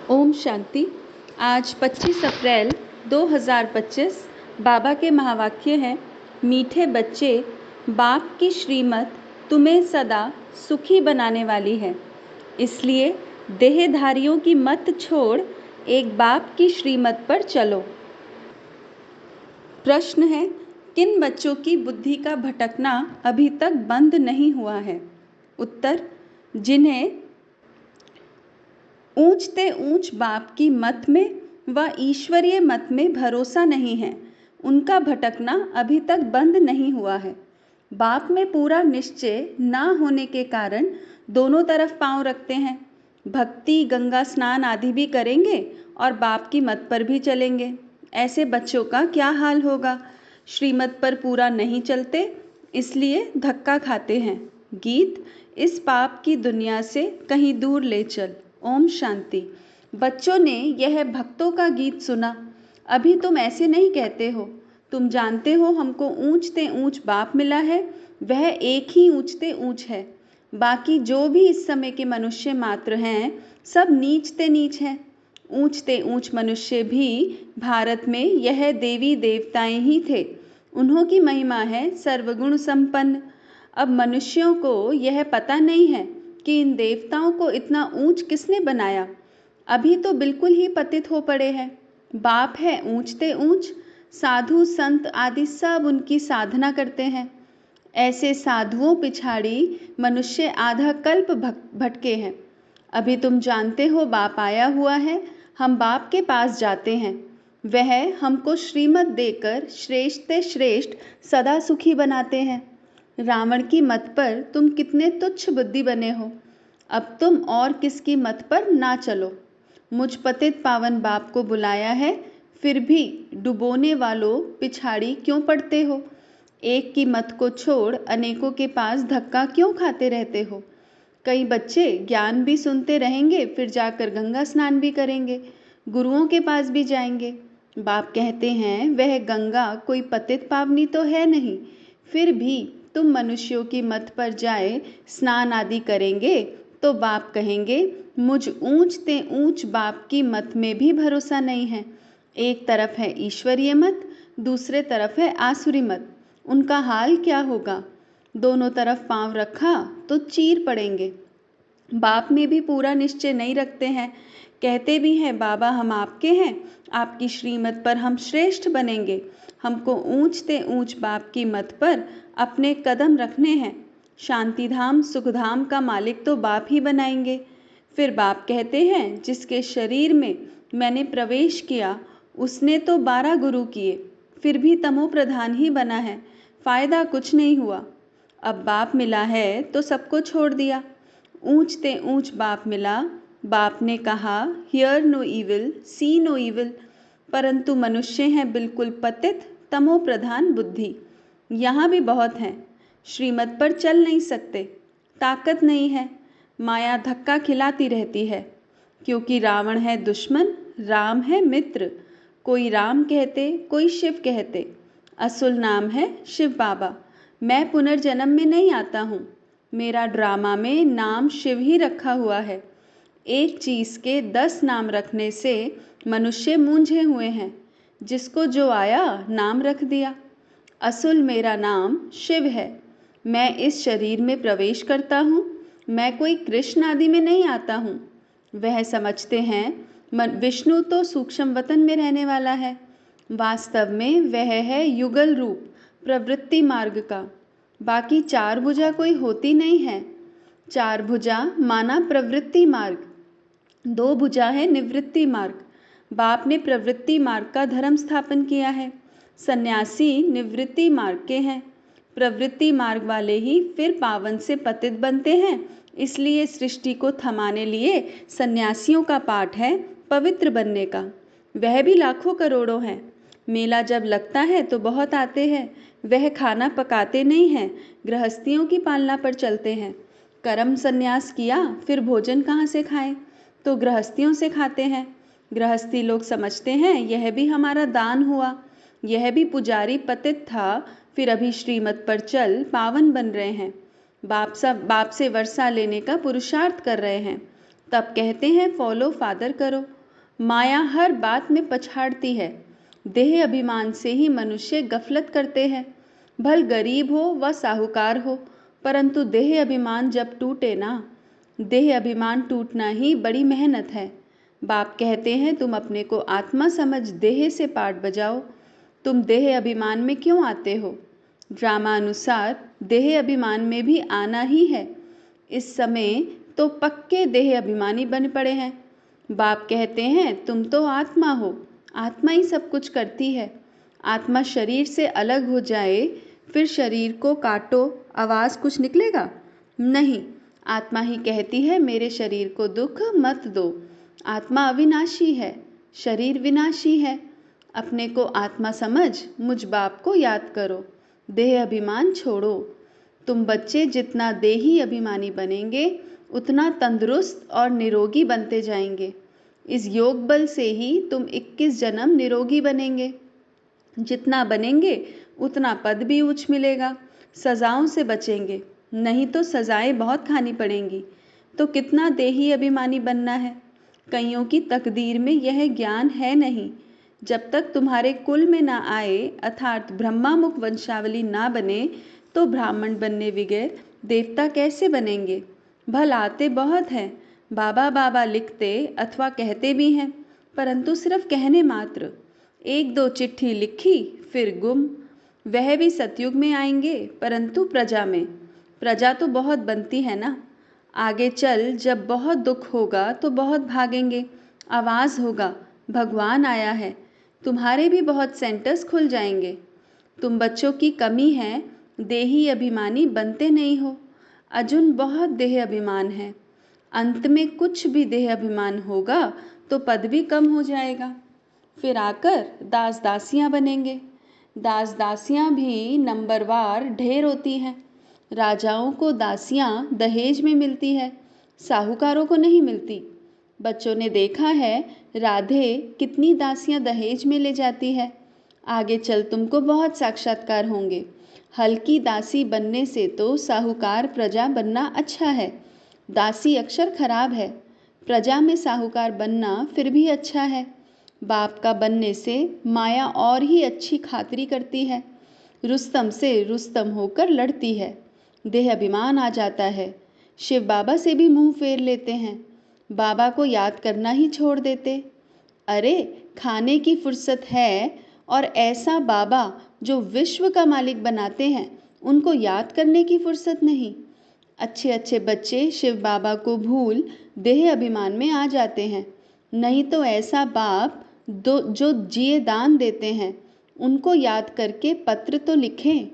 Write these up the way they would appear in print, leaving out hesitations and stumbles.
ओम शांति। आज 25 अप्रैल 2025 बाबा के महावाक्य हैं, मीठे बच्चे, बाप की श्रीमत तुम्हें सदा सुखी बनाने वाली है, इसलिए देहधारियों की मत छोड़ एक बाप की श्रीमत पर चलो। प्रश्न है, किन बच्चों की बुद्धि का भटकना अभी तक बंद नहीं हुआ है? उत्तर, जिन्हें ऊंचते ऊंच बाप की मत में व ईश्वरीय मत में भरोसा नहीं है, उनका भटकना अभी तक बंद नहीं हुआ है। बाप में पूरा निश्चय न होने के कारण दोनों तरफ पांव रखते हैं। भक्ति, गंगा स्नान आदि भी करेंगे और बाप की मत पर भी चलेंगे। ऐसे बच्चों का क्या हाल होगा? श्रीमत पर पूरा नहीं चलते, इसलिए धक्का खाते हैं। गीत, इस पाप की दुनिया से कहीं दूर ले चल। ओम शांति। बच्चों ने यह भक्तों का गीत सुना। अभी तुम ऐसे नहीं कहते हो। तुम जानते हो हमको ऊंचते ऊंच बाप मिला है, वह एक ही ऊंचते ऊंच है। बाकी जो भी इस समय के मनुष्य मात्र हैं, सब नीचते नीच हैं। ऊंचते ऊंच मनुष्य भी भारत में यह देवी देवताएं ही थे। उन्हों की महिमा है सर्वगुण संपन्न। अब मनुष्यों को यह पता नहीं है कि इन देवताओं को इतना ऊंच किसने बनाया। अभी तो बिल्कुल ही पतित हो पड़े हैं। बाप है ऊंचते ऊंच, साधु संत आदि सब उनकी साधना करते हैं। ऐसे साधुओं पिछाड़ी मनुष्य आधा कल्प भटके हैं। अभी तुम जानते हो बाप आया हुआ है, हम बाप के पास जाते हैं। वह हमको श्रीमत देकर श्रेष्ठ से श्रेष्ठ सदा सुखी बनाते हैं। रावण की मत पर तुम कितने तुच्छ बुद्धि बने हो। अब तुम और किसकी मत पर ना चलो। मुझ पतित पावन बाप को बुलाया है, फिर भी डुबोने वालों पिछाड़ी क्यों पड़ते हो? एक की मत को छोड़ अनेकों के पास धक्का क्यों खाते रहते हो? कई बच्चे ज्ञान भी सुनते रहेंगे, फिर जाकर गंगा स्नान भी करेंगे, गुरुओं के पास भी जाएंगे। बाप कहते हैं वह गंगा कोई पतित पावनी तो है नहीं, फिर भी तुम मनुष्यों की मत पर जाए स्नान आदि करेंगे तो बाप कहेंगे मुझ ऊंचते ऊंच बाप की मत में भी भरोसा नहीं है। एक तरफ है ईश्वरीय मत, दूसरे तरफ है आसुरी मत। उनका हाल क्या होगा? दोनों तरफ पांव रखा तो चीर पड़ेंगे। बाप में भी पूरा निश्चय नहीं रखते हैं। कहते भी हैं बाबा हम आपके हैं, आपकी श्रीमत पर हम श्रेष्ठ बनेंगे। हमको ऊंचते ऊंच बाप की मत पर अपने कदम रखने हैं। शांतिधाम सुखधाम का मालिक तो बाप ही बनाएंगे। फिर बाप कहते हैं जिसके शरीर में मैंने प्रवेश किया उसने तो 12 गुरु किए, फिर भी तमो प्रधान ही बना है, फायदा कुछ नहीं हुआ। अब बाप मिला है तो सबको छोड़ दिया। ऊंचते ऊंच बाप मिला, बाप ने कहा hear no evil, see no evil, परंतु मनुष्य हैं बिल्कुल पतित, तमो प्रधान बुद्धि। यहाँ भी बहुत हैं, श्रीमत पर चल नहीं सकते, ताकत नहीं है, माया धक्का खिलाती रहती है। क्योंकि रावण है दुश्मन, राम है मित्र। कोई राम कहते, कोई शिव कहते। असुल नाम है शिव बाबा। मैं पुनर्जन्म में नहीं आता हूँ, मेरा ड्रामा में नाम शिव ही रखा हुआ है। एक चीज़ के 10 नाम रखने से मनुष्य मूंझे हुए हैं, जिसको जो आया नाम रख दिया। असुल मेरा नाम शिव है। मैं इस शरीर में प्रवेश करता हूँ, मैं कोई कृष्ण आदि में नहीं आता हूँ। वह समझते हैं विष्णु तो सूक्ष्म वतन में रहने वाला है, वास्तव में वह है युगल रूप प्रवृत्ति मार्ग का। बाकी 4 भुजा कोई होती नहीं है। 4 भुजा माना प्रवृत्ति मार्ग, 2 भुजा है निवृत्ति मार्ग। बाप ने प्रवृत्ति मार्ग का धर्म स्थापन किया है। सन्यासी निवृत्ति मार्ग के हैं। प्रवृत्ति मार्ग वाले ही फिर पावन से पतित बनते हैं, इसलिए सृष्टि को थमाने लिए सन्यासियों का पाठ है पवित्र बनने का। वह भी लाखों करोड़ों हैं। मेला जब लगता है तो बहुत आते हैं। वह खाना पकाते नहीं हैं, गृहस्थियों की पालना पर चलते हैं। कर्म संन्यास किया, फिर भोजन कहाँ से खाएं? तो गृहस्थियों से खाते हैं। गृहस्थी लोग समझते हैं यह भी हमारा दान हुआ। यह भी पुजारी पतित था, फिर अभी श्रीमत पर चल पावन बन रहे हैं। बाप से वर्षा लेने का पुरुषार्थ कर रहे हैं। तब कहते हैं फॉलो फादर करो। माया हर बात में पछाड़ती है। देह अभिमान से ही मनुष्य गफलत करते हैं। भल गरीब हो व साहूकार हो, परंतु देह अभिमान जब टूटे ना, देह अभिमान टूटना ही बड़ी मेहनत है। बाप कहते हैं तुम अपने को आत्मा समझ देह से पाठ बजाओ। तुम देह अभिमान में क्यों आते हो? ड्रामा अनुसार देह अभिमान में भी आना ही है। इस समय तो पक्के देह अभिमानी बन पड़े हैं। बाप कहते हैं तुम तो आत्मा हो, आत्मा ही सब कुछ करती है। आत्मा शरीर से अलग हो जाए फिर शरीर को काटो, आवाज़ कुछ निकलेगा? नहीं, आत्मा ही कहती है मेरे शरीर को दुख मत दो। आत्मा अविनाशी है, शरीर विनाशी है। अपने को आत्मा समझ मुझ बाप को याद करो, देह अभिमान छोड़ो। तुम बच्चे जितना देही अभिमानी बनेंगे उतना तंदुरुस्त और निरोगी बनते जाएंगे। इस योग बल से ही तुम 21 जन्म निरोगी बनेंगे। जितना बनेंगे उतना पद भी ऊंच मिलेगा। सजाओं से बचेंगे, नहीं तो सजाएं बहुत खानी पड़ेंगी। तो कितना देही अभिमानी बनना है। कईयों की तकदीर में यह ज्ञान है नहीं। जब तक तुम्हारे कुल में ना आए अर्थात ब्रह्मामुख वंशावली ना बने तो ब्राह्मण बनने बगैर देवता कैसे बनेंगे? भल आते बहुत हैं, बाबा बाबा लिखते अथवा कहते भी हैं, परंतु सिर्फ कहने मात्र। 1-2 चिट्ठी लिखी फिर गुम। वह भी सतयुग में आएंगे, परंतु प्रजा में। प्रजा तो बहुत बनती है ना। आगे चल जब बहुत दुख होगा तो बहुत भागेंगे, आवाज़ होगा भगवान आया है। तुम्हारे भी बहुत सेंटर्स खुल जाएंगे। तुम बच्चों की कमी है, देही अभिमानी बनते नहीं हो। अर्जुन बहुत देह अभिमान है। अंत में कुछ भी देह अभिमान होगा तो पद भी कम हो जाएगा। फिर आकर दास दासियां बनेंगे। दास दासियां भी नंबरवार ढेर होती हैं। राजाओं को दासियां दहेज में मिलती है, साहूकारों को नहीं मिलती। बच्चों ने देखा है राधे कितनी दासियां दहेज में ले जाती है। आगे चल तुमको बहुत साक्षात्कार होंगे। हल्की दासी बनने से तो साहूकार प्रजा बनना अच्छा है। दासी अक्षर खराब है, प्रजा में साहूकार बनना फिर भी अच्छा है। बाप का बनने से माया और ही अच्छी खातिरी करती है। रुस्तम से रुस्तम होकर लड़ती है, देह अभिमान आ जाता है। शिव बाबा से भी मुंह फेर लेते हैं, बाबा को याद करना ही छोड़ देते। अरे खाने की फुर्सत है और ऐसा बाबा जो विश्व का मालिक बनाते हैं उनको याद करने की फुर्सत नहीं। अच्छे अच्छे बच्चे शिव बाबा को भूल देह अभिमान में आ जाते हैं। नहीं तो ऐसा बाप जो जिए दान देते हैं उनको याद करके पत्र तो लिखें,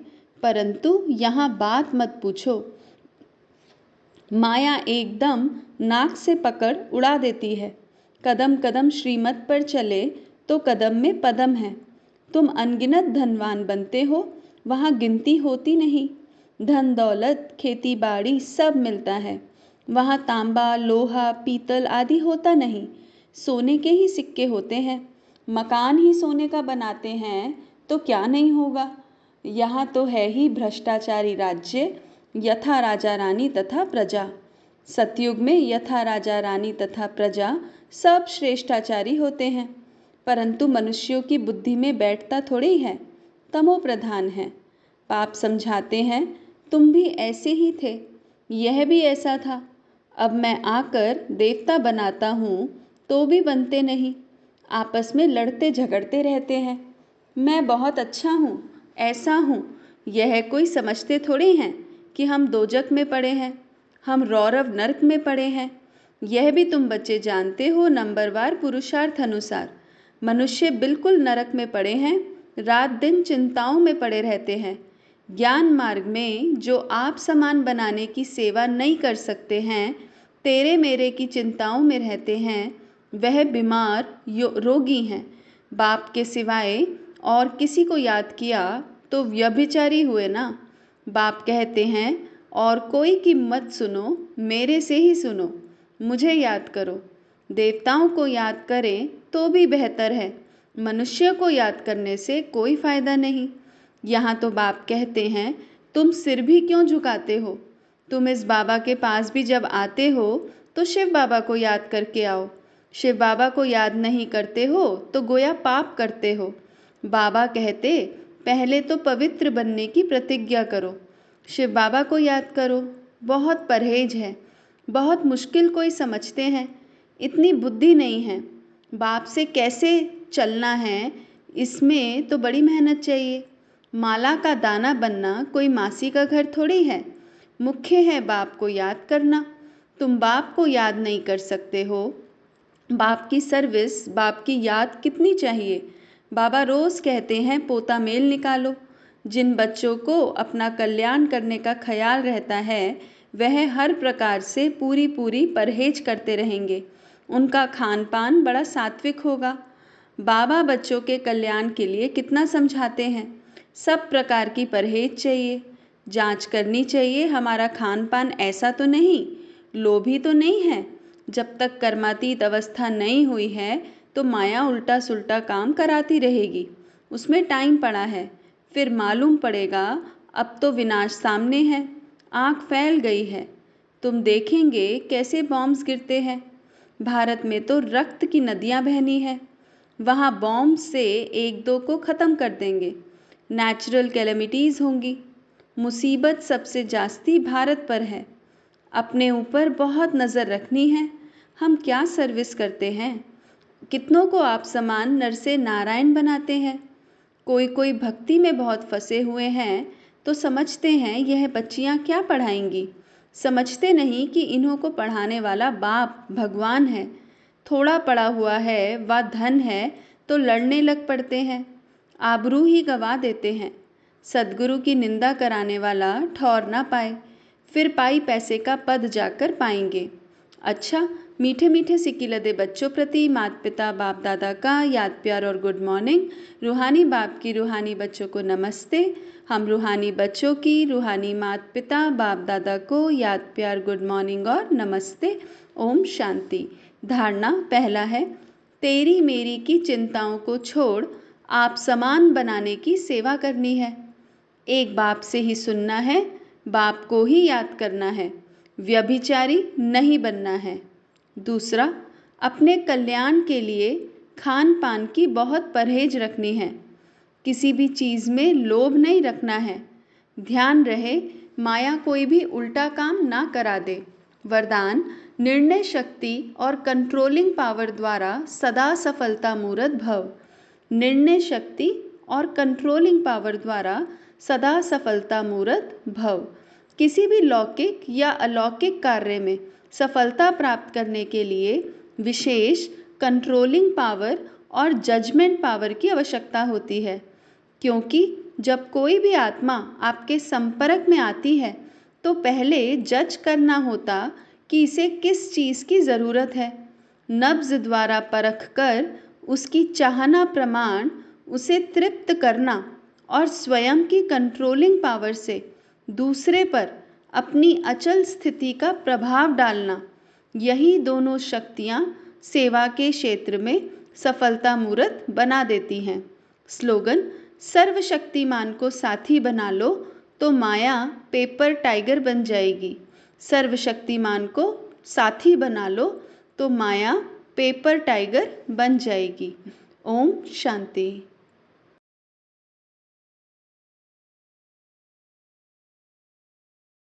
परंतु यहाँ बात मत पूछो। माया एकदम नाक से पकड़ उड़ा देती है। कदम कदम श्रीमत पर चले तो कदम में पदम है। तुम अनगिनत धनवान बनते हो, वहाँ गिनती होती नहीं। धन दौलत खेती बाड़ी सब मिलता है, वहाँ तांबा लोहा पीतल आदि होता नहीं। सोने के ही सिक्के होते हैं। मकान ही सोने का बनाते हैं तो क्या नहीं होगा। यहाँ तो है ही भ्रष्टाचारी राज्य, यथा राजा रानी तथा प्रजा। सतयुग में यथा राजा रानी तथा प्रजा सब श्रेष्ठाचारी होते हैं, परंतु मनुष्यों की बुद्धि में बैठता थोड़ी है, तमो प्रधान है। पाप समझाते हैं तुम भी ऐसे ही थे, यह भी ऐसा था। अब मैं आकर देवता बनाता हूँ तो भी बनते नहीं, आपस में लड़ते झगड़ते रहते हैं। मैं बहुत अच्छा हूँ, ऐसा हूँ, यह कोई समझते थोड़ी हैं कि हम दोजक में पड़े हैं, हम रौरव नरक में पड़े हैं। यह भी तुम बच्चे जानते हो नंबरवार पुरुषार्थ अनुसार। मनुष्य बिल्कुल नरक में पड़े हैं, रात दिन चिंताओं में पड़े रहते हैं। ज्ञान मार्ग में जो आप समान बनाने की सेवा नहीं कर सकते हैं, तेरे मेरे की चिंताओं में रहते हैं, वह बीमार रोगी हैं। बाप के सिवाय और किसी को याद किया तो व्यभिचारी हुए ना। बाप कहते हैं और कोई की मत सुनो, मेरे से ही सुनो, मुझे याद करो। देवताओं को याद करें तो भी बेहतर है, मनुष्य को याद करने से कोई फायदा नहीं। यहाँ तो बाप कहते हैं तुम सिर भी क्यों झुकाते हो। तुम इस बाबा के पास भी जब आते हो तो शिव बाबा को याद करके आओ। शिव बाबा को याद नहीं करते हो तो गोया पाप करते हो। बाबा कहते पहले तो पवित्र बनने की प्रतिज्ञा करो, शिव बाबा को याद करो। बहुत परहेज है, बहुत मुश्किल कोई समझते हैं, इतनी बुद्धि नहीं है। बाप से कैसे चलना है इसमें तो बड़ी मेहनत चाहिए। माला का दाना बनना कोई मासी का घर थोड़ी है। मुख्य है बाप को याद करना। तुम बाप को याद नहीं कर सकते हो। बाप की सर्विस, बाप की याद कितनी चाहिए। बाबा रोज़ कहते हैं पोता मेल निकालो। जिन बच्चों को अपना कल्याण करने का ख्याल रहता है वह हर प्रकार से पूरी पूरी परहेज करते रहेंगे। उनका खान पान बड़ा सात्विक होगा। बाबा बच्चों के कल्याण के लिए कितना समझाते हैं। सब प्रकार की परहेज चाहिए। जांच करनी चाहिए हमारा खान पान ऐसा तो नहीं, लोभी तो नहीं है। जब तक कर्मातीत अवस्था नहीं हुई है तो माया उल्टा सुल्टा काम कराती रहेगी। उसमें टाइम पड़ा है, फिर मालूम पड़ेगा अब तो विनाश सामने है, आँख फैल गई है। तुम देखेंगे कैसे बॉम्ब्स गिरते हैं। भारत में तो रक्त की नदियाँ बहनी है। वहाँ बॉम्ब से एक दो को ख़त्म कर देंगे। नेचुरल कैलेमिटीज़ होंगी। मुसीबत सबसे जास्ती भारत पर है। अपने ऊपर बहुत नज़र रखनी है। हम क्या सर्विस करते हैं। कितनों को आप समान नर से नारायण बनाते हैं। कोई कोई भक्ति में बहुत फंसे हुए हैं तो समझते हैं यह बच्चियां क्या पढ़ाएंगी। समझते नहीं कि इन्हों को पढ़ाने वाला बाप भगवान है। थोड़ा पढ़ा हुआ है व धन है तो लड़ने लग पड़ते हैं, आबरू ही गवा देते हैं। सद्गुरु की निंदा कराने वाला ठौर ना पाए, फिर पाई पैसे का पद जाकर पाएंगे। अच्छा, मीठे मीठे सिक्की लदे बच्चों प्रति माता पिता बाप दादा का याद प्यार और गुड मॉर्निंग। रूहानी बाप की रूहानी बच्चों को नमस्ते। हम रूहानी बच्चों की रूहानी माता पिता बाप दादा को याद प्यार गुड मॉर्निंग और नमस्ते। ओम शांति। धारणा पहला है, तेरी मेरी की चिंताओं को छोड़ आप समान बनाने की सेवा करनी है। एक बाप से ही सुनना है, बाप को ही याद करना है, व्यभिचारी नहीं बनना है। दूसरा, अपने कल्याण के लिए खान पान की बहुत परहेज रखनी है। किसी भी चीज़ में लोभ नहीं रखना है। ध्यान रहे माया कोई भी उल्टा काम ना करा दे। वरदान, निर्णय शक्ति और कंट्रोलिंग पावर द्वारा सदा सफलता मूर्त भव। निर्णय शक्ति और कंट्रोलिंग पावर द्वारा सदा सफलता मूर्त भव। किसी भी लौकिक या अलौकिक कार्य में सफलता प्राप्त करने के लिए विशेष कंट्रोलिंग पावर और जजमेंट पावर की आवश्यकता होती है। क्योंकि जब कोई भी आत्मा आपके संपर्क में आती है तो पहले जज करना होता कि इसे किस चीज़ की ज़रूरत है। नब्ज द्वारा परख कर उसकी चाहना प्रमाण उसे तृप्त करना और स्वयं की कंट्रोलिंग पावर से दूसरे पर अपनी अचल स्थिति का प्रभाव डालना, यही दोनों शक्तियाँ सेवा के क्षेत्र में सफलता मूर्त बना देती हैं। स्लोगन, सर्वशक्तिमान को साथी बना लो तो माया पेपर टाइगर बन जाएगी। सर्वशक्तिमान को साथी बना लो तो माया पेपर टाइगर बन जाएगी। ओम शांति।